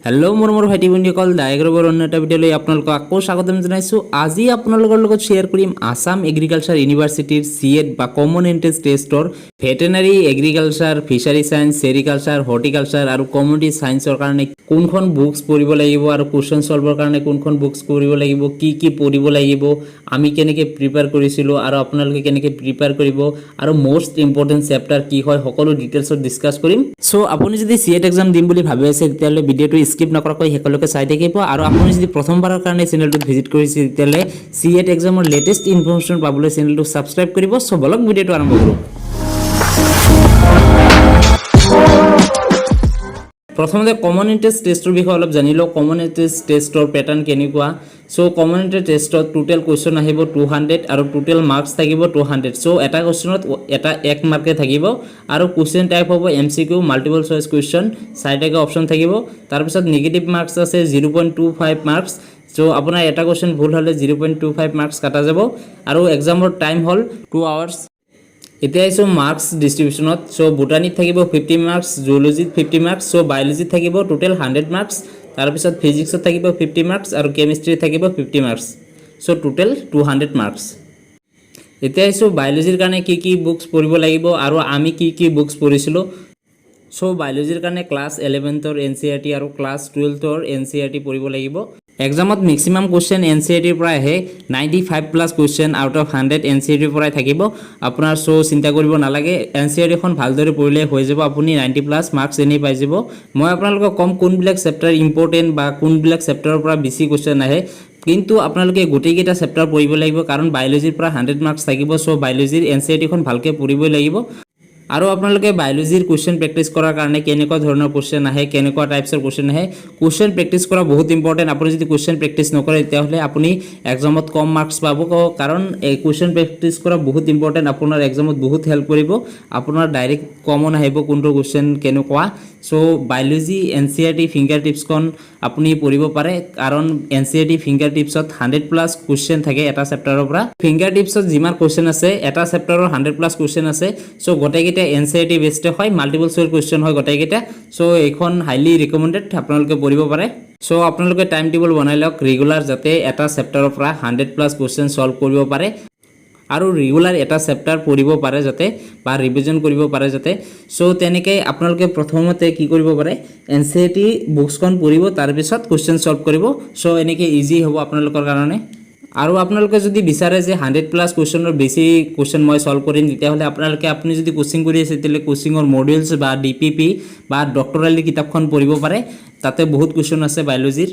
Hello मोर भाइटी बन्धुসকল Agro Boy অন্য এটা ভিডিঅ'লৈ আপোনালোকক আকৌ স্বাগতম জনাইছো। আজি আপোনালোকৰ লগত শেয়াৰ কৰিম আসাম এগ্ৰিকালচাৰ ইউনিভাৰ্চিটিৰ CET বা কমন এন্ট্ৰেন্স টেষ্টৰ ভেটেনাৰী এগ্ৰিকালচাৰ ফিশাৰী সায়েন্স সেৰিকালচাৰ হৰ্টিকালচাৰ আৰু কমিউনিটি সায়েন্সৰ কাৰণে কোনখন বুকস পঢ়িব লাগিব আৰু কোৱেশ্চন সলভৰ কাৰণে কোনখন বুকস পঢ়িব লাগিব কি পঢ়িব লাগিব আমি কেনেকৈ প্ৰিপেয়াৰ কৰিছিলো আৰু আপোনালোকে কেনেকৈ প্ৰিপেয়াৰ কৰিব আৰু মোস্ট ইম্পৰ্টেন্ট চেপ্টাৰ কি হয় সকলো ডিটেইলছত ডিসকাস কৰিম। সো আপুনি যদি CET এক্সাম দিম বুলি ভাবি আছে তেতিয়াহলে ভিডিঅ'টো স্কিপ নকৰাকৈ হেকলৈকে চাই থাকিব আৰু আপুনি যদি প্ৰথমবাৰৰ কাৰণে চেনেলটো ভিজিট কৰিছে তেতিয়াহলে CET এক্সামৰ লেটেষ্ট ইনফৰমেশন পাবলৈ চেনেলটো সাবস্ক্ৰাইব কৰিব। সো বলক ভিডিঅ'টো আৰম্ভ কৰো। প্ৰথমতে কমন এন্ট্ৰেন্স টেষ্টৰ বিষয়ে অলপ জানিলো। কমন এন্ট্ৰেন্স টেষ্টৰ প্যাটাৰ্ন কেনেকুৱা। সো কমন এন্ট্ৰেন্স টেষ্টত টোটাল কোৱেশ্চন আহিব 200 আৰু টোটাল মাৰ্কস থাকিব 200। সো এটা কোৱেশ্চনত এটা 1 মাৰ্কে থাকিব আৰু কোৱেশ্চন টাইপ হ'ব MCQ মাল্টিপল চয়েস কোৱেশ্চন, চাৰিটাকৈ অপচন থাকিব। তাৰ পিছত নেগেটিভ মাৰ্কস আছে 0.25 মাৰ্কস। সো আপোনাৰ এটা কোৱেশ্চন ভুল হলে 0.25 মাৰ্কস কাটা যাব আৰু এক্সামৰ টাইম হল 2 আৱাৰ্স। এতিয়া আইছো মাৰ্কস ডিস্ট্ৰিবিউশনত। সো বোটানিত থাকিব 50 মাৰ্কস, জুলজিত 50 মাৰ্কস, সো বায়োলজিত থাকিব টোটাল 100 মাৰ্কস, তাৰ পিছত ফিজিক্সত থাকিব 50 মাৰ্কস আৰু কেমিস্ট্ৰিত থাকিব 50 মাৰ্কস। So total 200 marks. এতিয়া আইছো বায়োলজিৰ কাৰণে কি বুকস পঢ়িব লাগিব আৰু আমি কি বুকস পঢ়িছিলো। সো বায়োলজিৰ কাৰণে ক্লাস 11ৰ NCERT আৰু ক্লাস 12ৰ NCERT পঢ়িব লাগিব। এক্সামত ম্যাক্সিমাম কোৱেশ্চন NCERT পৰা আহে 95 plus question out of 100 NCERT পৰা থাকিব। আপোনাৰ সো চিন্তা কৰিব নালাগে, NCERT খন ভালদৰে পঢ়িলে হৈ যাব, আপুনি 90 প্লাস মাৰ্কস এনে পাই যাব। মই আপোনালোকক কম কোনবিলাক চেপ্টাৰ ইম্পৰ্টেন্ট বা কোনবিলাক চেপ্টাৰৰ পৰা বেছি কোৱেশ্চন আহে, কিন্তু আপোনালোকে গোটেইকেইটা চেপ্টাৰ পঢ়িব লাগিব কাৰণ বায়োলজিৰ পৰা 100 মাৰ্কস থাকিব। সো বায়োলজিৰ NCERT খন ভালকৈ পঢ়িবই লাগিব। আৰু আপোনালোকে বায়োলজিৰ কোৱেশ্চন প্ৰেক্টিস কৰাৰ কাৰণে কেনেকুৱা ধৰণৰ কোৱেশ্চন আহে, কেনেকুৱা টাইপছৰ কোৱেশ্চন আহে, কোৱেশ্চন প্ৰেক্টিস কৰা বহুত ইম্পৰ্টেন্ট। আপুনি যদি কোৱেশ্চন প্ৰেক্টিস নকৰে তেতিয়াহলে আপুনি এক্সামত কম মাৰ্কস পাব, কাৰণ এই কোৱেশ্চন প্ৰেক্টিস কৰা বহুত ইম্পৰ্টেন্ট। আপোনাৰ এক্সামত বহুত হেল্প কৰিব। আপোনাৰ ডাইৰেক্ট কমন আহিব কোনটো কোৱেশ্চন কেনেকুৱা। সো বায়োলজি NCERT ফিংগাৰ টিপছখন আপুনি পঢ়িব পাৰে কাৰণ NCERT ফিংগাৰ টিপছত 100 প্লাস কোৱেশ্চন থাকে এটা চেপ্টাৰৰ পৰা। ফিংগাৰ টিপছত যিমান কোৱেশ্চন আছে এটা চেপ্টাৰৰ 100 প্লাস কোৱেশ্চন আছে। সো গোটেইকেইটা NCERT বেসড হয়, মাল্টিপল চয়েস কোৱেশ্চন হয় গোটেইকেইটা। সো এইখন হাইলি ৰিকমেন্ডেড, আপোনালোকে পঢ়িব পাৰে। সো আপোনালোকে টাইম টেবল বনাই লওক ৰেগুলাৰ, যাতে এটা চেপ্টাৰৰ পৰা 100 প্লাস কোৱেশ্চন সলভ কৰিব পাৰে আৰু ৰেগুলাৰ এটা চেপ্টাৰ পঢ়িব পাৰে যাতে বা ৰিভিজন কৰিব পাৰে যাতে। সো তেনেকৈ আপোনালোকে প্ৰথমতে কি কৰিব পাৰে, NCERT বুকসখন পঢ়িব, তাৰ পিছত কোৱেশ্চন সলভ কৰিব। সো এনেকৈ ইজি হ'ব আপোনালোকৰ কাৰণে। আৰু আপোনালোকে যদি বিচাৰে যে 100 প্লাস কোৱেশ্চনৰ বেছি কোৱেশ্চন মই সলভ কৰিম তেতিয়াহলে আপুনি যদি কোচিং কৰি আছে তেতিয়াহলে কোচিঙৰ মডেলস বা DPP বা ডক্টৰালি কিতাপখন পঢ়িব পাৰে, তাতে বহুত কোৱেশ্চন আছে বায়োলজিৰ।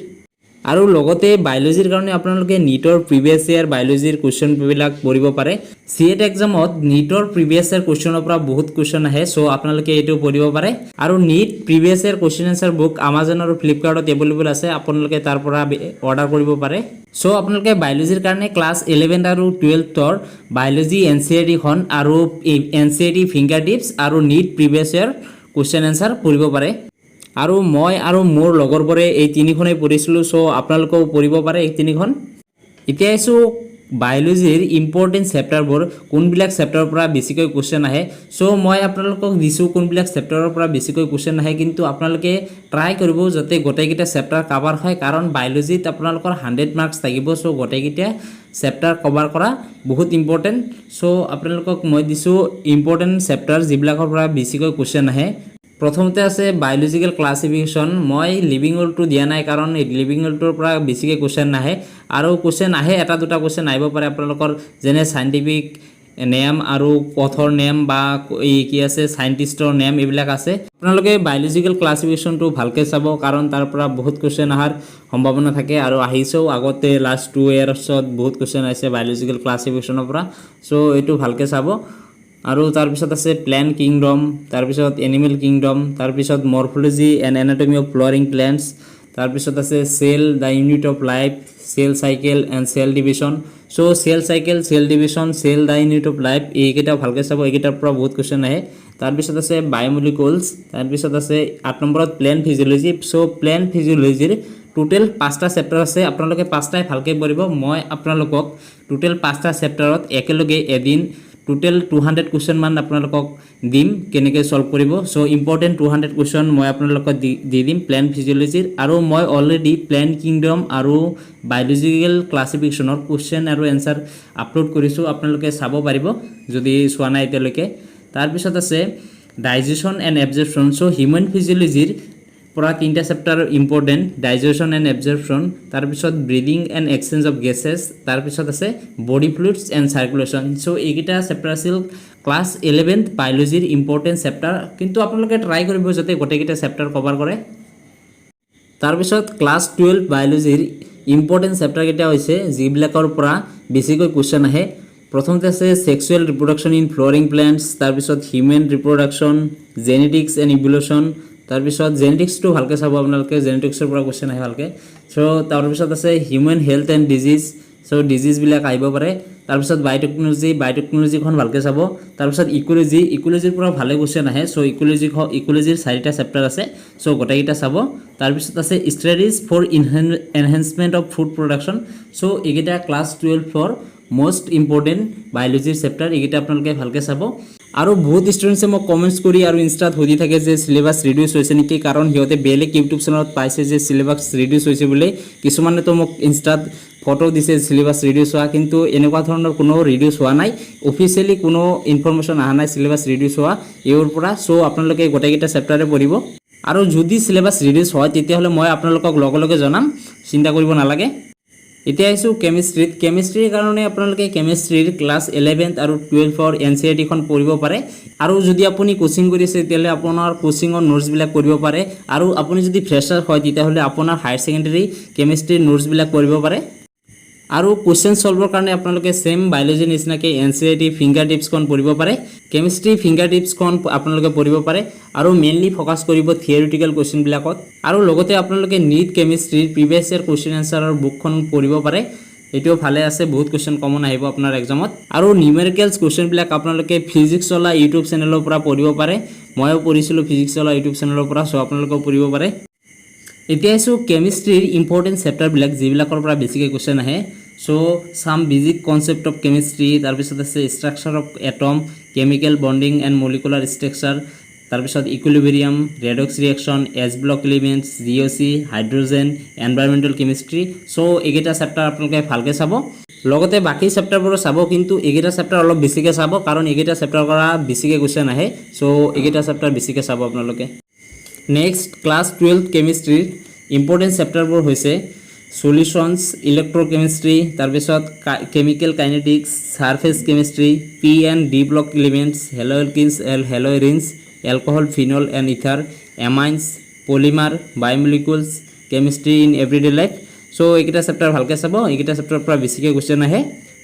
আৰু লগতে বায়োলজিৰ কাৰণে আপোনালোকে নিটৰ প্ৰিভিয়াস ইয়াৰ বায়োলজিৰ কোৱেশ্চনবিলাক পঢ়িব পাৰে। CET এক্সামত নিটৰ প্ৰিভিয়াস ইয়াৰ কোৱেশ্চনৰ পৰা বহুত কোৱেশ্চন আহে। সো আপোনালোকে এইটো পঢ়িব পাৰে। আৰু নিট প্ৰিভিয়াস ইয়াৰ কোৱেশ্চন আনসাৰ বুক Amazon আৰু Flipkartত এভেইলেবল আছে, আপোনালোকে তাৰ পৰা অৰ্ডাৰ কৰিব পাৰে। সো আপোনালোকে বায়োলজিৰ কাৰণে ক্লাস 11 আৰু 12ৰ বায়োলজি NCERT খন আৰু NCERT ফিংগাৰ টিপছ আৰু নিট প্ৰিভিয়াস ইয়াৰ কোৱেশ্চন আনসাৰ পঢ়িব পাৰে। আৰু মই আৰু মোৰ লগৰবোৰে এই তিনিখনেই পঢ়িছিলোঁ। সো আপোনালোকেও পঢ়িব পাৰে এই তিনিখন। এতিয়া আইছো বায়োলজিৰ ইম্পৰ্টেন্ট চেপ্টাৰবোৰ, কোনবিলাক চেপ্টাৰৰ পৰা বেছিকৈ কোৱেশ্চন আহে। সো মই আপোনালোকক দিছোঁ কোনবিলাক চেপ্টাৰৰ পৰা বেছিকৈ কোৱেশ্চন আহে, কিন্তু আপোনালোকে ট্ৰাই কৰিব যাতে গোটেইকেইটা চেপ্টাৰ কভাৰ হয়, কাৰণ বায়োলজিত আপোনালোকৰ 100 মাৰ্কস থাকিব। সো গোটেইকেইটা চেপ্টাৰ কভাৰ কৰা বহুত ইম্পৰ্টেন্ট। সো আপোনালোকক মই দিছোঁ ইম্পৰ্টেন্ট চেপ্টাৰ যিবিলাকৰ পৰা বেছিকৈ কোৱেশ্চন আহে। প্ৰথমতে আছে বায়োলজিক্যাল ক্লাসিফিকেশন। মই লিভিং ওয়েলটো দিয়া নাই কাৰণ লিভিং ওয়েলটোৰ পৰা বেছিকৈ কোৱেশ্চন নাহে, আৰু কোৱেশ্চন আহে এটা দুটা কোৱেশ্চন আহিব পাৰে আপোনালোকৰ, যেনে সাইন্টিফিক নেম আৰু পথৰ নেম বা এই কি আছে সাইন্টিষ্টৰ নেম এইবিলাক আছে। আপোনালোকে বায়োলজিক্যাল ক্লাসিফিকেশনটো ভালকৈ চাব কাৰণ তাৰ পৰা বহুত কোৱেশ্চন অহাৰ সম্ভাৱনা থাকে আৰু আহিছেও আগতে লাষ্ট 2 ইয়াৰ্ছত বহুত কোৱেশ্চন আহিছে বায়োলজিক্যাল ক্লাসিফিকেশনৰ পৰা। সো এইটো ভালকৈ চাব। আৰু তাৰ পিছত আছে প্ল্যান্ট কিংডম, তাৰ পিছত এনিমেল কিংডম, তাৰ পিছত morphology and anatomy of flowering plants, তাৰ পিছত আছে cell the unit of life, cell cycle and cell division. So cell cycle, cell division, cell the unit of life এইকেইটা ভালকৈ চাব, এইকেইটাৰ পৰা বহুত কোৱেশ্চন আহে। তাৰ পিছত আছে বায়োমলিকুলছ, তাৰ পিছত আছে 8 নম্বৰত প্লেন্ট ফিজিঅলজি। সো প্লেন্ট ফিজিঅলজিৰ টোটেল 5টা চেপ্টাৰ আছে, আপোনালোকে 5টাই ভালকৈ পঢ়িব। মই আপোনালোকক টোটেল 5টা চেপ্টাৰত একেলগে এদিন টোটেল 200 কুৱেশ্যন মান আপোনালোকক দিম কেনেকৈ সলভ কৰিব সো ইম্পৰ্টেন্ট 200 কুৱেশ্যন মই আপোনালোকক দি দিম প্ল্যান্ট ফিজিওলজিৰ আৰু মই অলৰেডি প্ল্যান্ট কিংডম আৰু বায়োলজিক্যাল ক্লাসিফিকেশনৰ কুৱেশ্যন আৰু এনসাৰ আপলোড কৰিছো আপোনালোকে চাব পাৰিব যদি চোৱা নাই এতিয়ালৈকে তাৰ পিছত আছে digestion and absorption so human ফিজিওলজিৰ পৰা তিনটা chapter important digestion and absorption তাৰ পিছত breathing and exchange of gases তাৰ পিছত আছে body fluids and circulation so এইকেইটা চেপ্টাৰ আছিল ক্লাছ 11th বায়োলজিৰ ইম্পৰ্টেন্ট চেপ্টাৰ কিন্তু আপোনালোকে ট্ৰাই কৰিব যাতে গোটেইকেইটা চেপ্টাৰ কভাৰ কৰে তাৰ পিছত ক্লাছ 12 বায়োলজিৰ ইম্পৰ্টেন্ট চেপ্টাৰ কেইটা হৈছে যিবিলাকৰ পৰা বেছিকৈ কোৱেশ্চন আহে প্ৰথমতে আছে সেক্সুৱেল ৰিপ্ৰডাকশ্যন ইন ফ্লোৰিং প্লান্টছ তাৰ পিছত human reproduction genetics and evolution তাৰ পিছত জেনেটিক্সটো ভালকৈ চাব আপোনালোকে জেনেটিক্সৰ পৰা কোৱেশ্চন আহে ভালকৈ সো তাৰ পিছত আছে human health and disease so ডিজিজবিলাক আহিব পাৰে তাৰ পিছত বায়োটেকনলজিখন ভালকৈ চাব তাৰ পিছত ইকোলজিৰ পৰা ভালে কোৱেশ্চন আহে সো ইকোলজিৰ 4টা চেপ্টাৰ আছে সো গোটেইকেইটা চাব তাৰ পিছত আছে strategies for enhancement of food production so এইকেইটা ক্লাছ 12 ফৰ মোস্ট ইম্পৰ্টেন্ট বায়োলজিৰ চেপ্টাৰ এইকেইটা আপোনালোকে ভালকৈ চাব আৰু বহুত ষ্টুডেন্টছে মোক কমেন্টছ কৰি আৰু ইনষ্টাত সুধি থাকে যে সিলেবাস ৰিডিউস হৈছে নেকি কাৰণ হিয়তে বেলেগ ইউটিউব চেনেলত পাইছে যে সিলেবাস ৰিডিউস হৈছে বুলি কিছুমানে তো মোক ইনষ্টাত ফটো দিছে সিলেবাস ৰিডিউস হোৱা কিন্তু এনেকুৱা ধৰণৰ কোনো ৰিডিউস হোৱা নাই অফিচিয়ালি কোনো ইনফৰমেশন আহা নাই সিলেবাস ৰিডিউস হোৱা এৰ পৰা সো আপোনালোকে গোটেইকেইটা চেপ্টাৰে পঢ়িব আৰু যদি সিলেবাস ৰিডিউস হয় তেতিয়াহলে মই আপোনালোকক লগে লগে জনাম চিন্তা কৰিব নালাগে এতিয়া আইছো কেমিষ্ট্ৰিৰ কাৰণে আপোনালোকে কেমিষ্ট্ৰিৰ ক্লাছ 11th আৰু 12ৰ এনসিইআৰটি খন পঢ়িব পাৰে আৰু যদি আপুনি কোচিং কৰিছে তেতিয়াহলে আপোনাৰ কোচিংৰ নোটছ বিলাক পঢ়িব পাৰে আৰু আপুনি যদি ফ্ৰেছাৰ হয় তেতিয়াহলে আপোনাৰ হায়াৰ সেকেন্ডাৰী কেমিষ্ট্ৰিৰ নোটছ বিলাক পঢ়িব পাৰে আৰু কোৱেশ্চন সলভৰ কাৰণে আপোনালোকে সেম বায়োলজি নিচিনাকৈ এনসিইআৰটি ফিংগাৰ টিপছ খন পঢ়িব পাৰে কেমিষ্ট্ৰি ফিংগাৰ টিপছ খন আপোনালোকে পঢ়িব পাৰে আৰু মেইনলি ফোকাস কৰিব থিওৰিটিক্যাল কোৱেশ্চন বিলাকত আৰু লগতে আপোনালোকে নীট কেমিষ্ট্ৰিৰ প্ৰিভিয়াস ইয়াৰ কোৱেশ্চন আনসাৰৰ বুকখন পঢ়িব পাৰে এটিও ভালে আছে বহুত কোৱেশ্চন কমন আহিব আপোনাৰ এক্সামত আৰু নিউমেৰিকেলছ কোৱেশ্চন বিলাক আপোনালোকে ফিজিক্স ওলা ইউটিউব চেনেলৰ পৰা পঢ়িব পাৰে ময়ো পঢ়িছিলো ফিজিক্স ওলা ইউটিউব চেনেলৰ পৰা সো আপোনালোকে পঢ়িব পাৰে এতিয়া আইছো কেমিষ্ট্ৰিৰ ইম্পৰ্টেন্ট চেপ্টাৰ বিলাক যিবিলাকৰ পৰা বেছিকৈ কোৱেশ্চন আহে so some basic concept of chemistry তাৰ পিছত আছে structure of atom chemical bonding and molecular structure তাৰ পিছত equilibrium redox reaction s block elements GOC hydrogen environmental chemistry so এইকেইটা চেপ্টাৰ আপোনালোকে ভালকৈ চাব লগতে বাকি চেপ্টাৰবোৰ চাব কিন্তু এইকেইটা চেপ্টাৰ অলপ বেছিকৈ চাব কাৰণ এইকেইটা চেপ্টাৰ পৰা বেছিকৈ কোৱেশ্চন আহে সো এইকেইটা চেপ্টাৰ বেছিকৈ চাব আপোনালোকে নেক্সট ক্লাছ 12 কেমিষ্ট্ৰিৰ ইম্পৰ্টেন্ট চেপ্টাৰবোৰ হৈছে সলিউশনস ইলেক্ট্ৰোকেমিষ্ট্ৰি তাৰ পিছত chemical kinetics surface chemistry p and d block elements haloalkanes and haloarenes alcohol phenol and ether amines polymer biomolecules chemistry in everyday life so এইকেইটা চেপ্টাৰ ভালকৈ চাব এইকেইটা চেপ্টাৰৰ পৰা বেছিকৈ কোৱেশ্চন আহে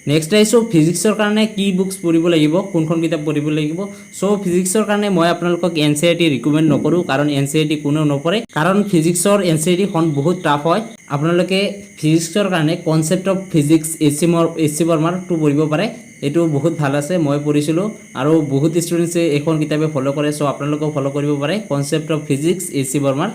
নেক্সট আইছো ফিজিক্সৰ কাৰণে কি বুকস পঢ়িব লাগিব কোনখন কিতাপ পঢ়িব লাগিব সো ফিজিক্সৰ কাৰণে মই আপোনালোকক এনসিইআৰটি ৰিকমেন্ড নকৰো কাৰণ এনসিইআৰটি কোনেও নপঢ়ে কাৰণ ফিজিক্সৰ এনসিইআৰটি খন বহুত টাফ হয় আপোনালোকে ফিজিক্সৰ কাৰণে কনসেপ্ট অফ ফিজিক্স এচি বৰ্মাৰ টু পঢ়িব পাৰে এটো বহুত ভাল আছে মই পঢ়িছিলো আৰু বহুত ষ্টুডেন্টছে এখন কিতাপে ফলো কৰে সো আপোনালোকেও ফলো কৰিব পাৰে কনসেপ্ট অফ ফিজিক্স এচি বৰ্মাৰ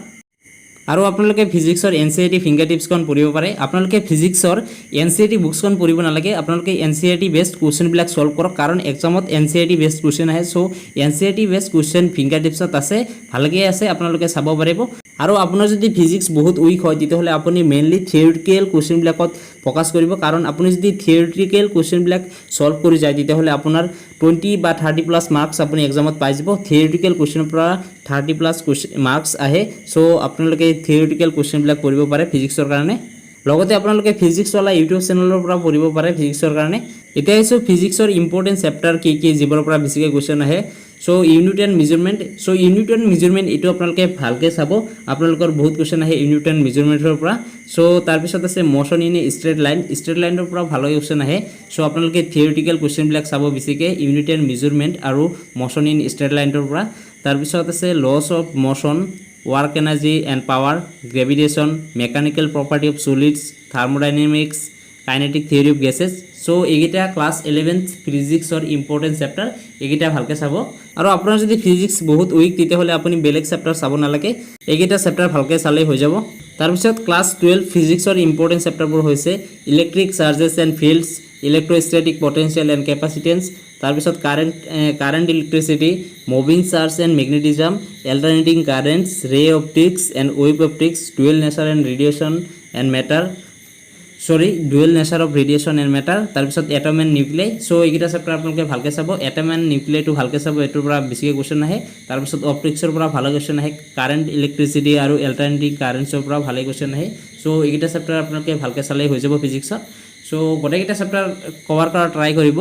আৰু আপোনালোকে ফিজিক্সৰ এনসিইআৰটি ফিংগাৰ টিপছ খন পঢ়িব পাৰে আপোনালোকে ফিজিক্সৰ এনসিইআৰটি বুকস খন পঢ়িব নালাগে আপোনালোকে এনসিইআৰটি বেসড কোৱেশ্চন বিলাক সলভ কৰক কাৰণ এক্সামত এনসিইআৰটি বেসড কোৱেশ্চন আহে সো এনসিইআৰটি বেসড কোৱেশ্চন ফিংগাৰ টিপছত আছে ভালকৈ আছে আপোনালোকে চাব পাৰিব আৰু আপোনাৰ যদি ফিজিক্স বহুত উইক হয় তেতিয়াহলে আপুনি মেইনলি থিওৰিটিক্যাল কোৱেশ্চন বিলাকত ফোকাস কৰিব কাৰণ আপুনি যদি থিওৰিটিক্যাল কোৱেশ্চন বিলাক সলভ কৰি যায় তেতিয়াহলে আপোনাৰ 20 বা 30 প্লাস মাৰ্কস আপুনি এক্সামত পাই যাব থিওৰিটিক্যাল কোৱেশ্চনৰ পৰা 30 প্লাস মাৰ্কস আহে সো আপোনালোকে থিওৰিটিক্যাল কোৱেশ্চন বিলাক পঢ়িব পাৰে ফিজিক্সৰ কাৰণে লগতে আপোনালোকে ফিজিক্স ওলা ইউটিউব চেনেলৰ পৰা পঢ়িব পাৰে ফিজিক্সৰ কাৰণে এতিয়া আইছো ফিজিক্সৰ ইম্পৰ্টেন্ট চেপ্টাৰ কি যিবোৰৰ পৰা বেছিকৈ কোৱেশ্চন আহে সো ইউনিট এণ্ড মেজাৰমেন্ট এটো আপোনালোকে ভালকৈ চাব আপোনালোকৰ বহুত কোৱেশ্চন আহে ইউনিট এণ্ড মেজাৰমেন্টৰ পৰা সো তাৰ পিছত আছে মোশন ইন ষ্ট্ৰেট লাইনৰ পৰা ভালকৈ কোৱেশ্চন আহে সো আপোনালোকে থিওৰিটিক্যাল কোৱেশ্চন বিলাক চাব বেছিকৈ ইউনিট এণ্ড মেজাৰমেন্ট আৰু মোশন ইন ষ্ট্ৰেট লাইনৰ পৰা তাৰ পিছত আছে laws of motion work energy and power gravitation mechanical property of solids thermodynamics kinetic theory of gases so এইগিটা class 11th physics or important chapter এইগিটা ভালকে চাব আৰু আপোনাৰ যদি ফিজিক্স বহুত উইক তেতিয়াহলে আপুনি বেলেগ চেপ্টাৰ চাব নালাগে এইগিটা চেপ্টাৰ ভালকে চালে হৈ যাব তাৰ পিছত ক্লাস 12 ফিজিক্সৰ ইম্পৰ্টেন্ট চেপ্টাৰবোৰ হৈছে electric charges and fields electrostatic potential and capacitance তাৰপিছত current electricity, moving charge and magnetism, alternating currents, ray optics and wave optics, dual nature and radiation and matter, dual nature of radiation and matter, তাৰপিছত atom and nuclei. So' এইকেইটা chapter আপোনালোকে ভালকৈ চাব, atom and নিউক্লিয়াইটো ভালকৈ চাব, এইটোৰ পৰা বেছিকৈ কুৱেশ্যন আহে। তাৰপিছত অপটিক্সৰ পৰা ভালে কুৱেশ্যন আহে, কাৰেণ্ট ইলেক্ট্ৰিচিটি আৰু এল্টাৰনেটিং কাৰেণ্টছৰ পৰা ভালে কুৱেশ্যন আহে। চ' এইকেইটা চেপ্টাৰ আপোনালোকে ভালকৈ চালেই হৈ যাব ফিজিক্সত। চ' গোটেইকেইটা চেপ্টাৰ কভাৰ কৰা ট্ৰাই কৰিব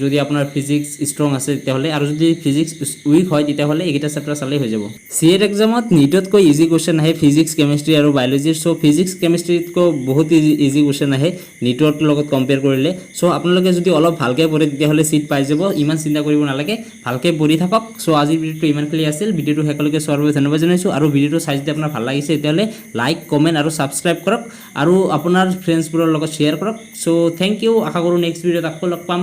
যদি আপোনাৰ ফিজিক্স ষ্ট্ৰং আছে তেতিয়াহ'লে, আৰু যদি ফিজিক্স উইক হয় তেতিয়াহ'লে এইকেইটা চেপ্টাৰ চালেই হৈ যাব। CET এক্সামত নিটতকৈ ইজি কুৱেশ্যন আহে ফিজিক্স, কেমেষ্ট্ৰি আৰু বায়'লজিৰ। চ' ফিজিক্স কেমেষ্ট্ৰিতকৈ বহুত ইজি কুৱেশ্যন আহে নিটৰ লগত কম্পেয়াৰ কৰিলে। চ' আপোনালোকে যদি অলপ ভালকৈ পঢ়ে তেতিয়াহ'লে চিট পাই যাব, ইমান চিন্তা কৰিব নালাগে, ভালকৈ পঢ়ি থাকক। চ' আজিৰ ভিডিঅ'টো ইমানখিনি আছিল, ভিডিঅ'টো শেষলৈকে চোৱাৰ বাবে ধন্যবাদ জনাইছোঁ। আৰু ভিডিঅ'টো চাই যদি আপোনাৰ ভাল লাগিছে তেতিয়াহ'লে লাইক, কমেণ্ট আৰু ছাবস্ক্ৰাইব কৰক, আৰু আপোনাৰ ফ্ৰেণ্ডছবোৰৰ লগত শ্বেয়াৰ কৰক। চ' থেংক ইউ, আশা কৰোঁ নেক্সট ভিডিঅ'ত আকৌ লগ পাম।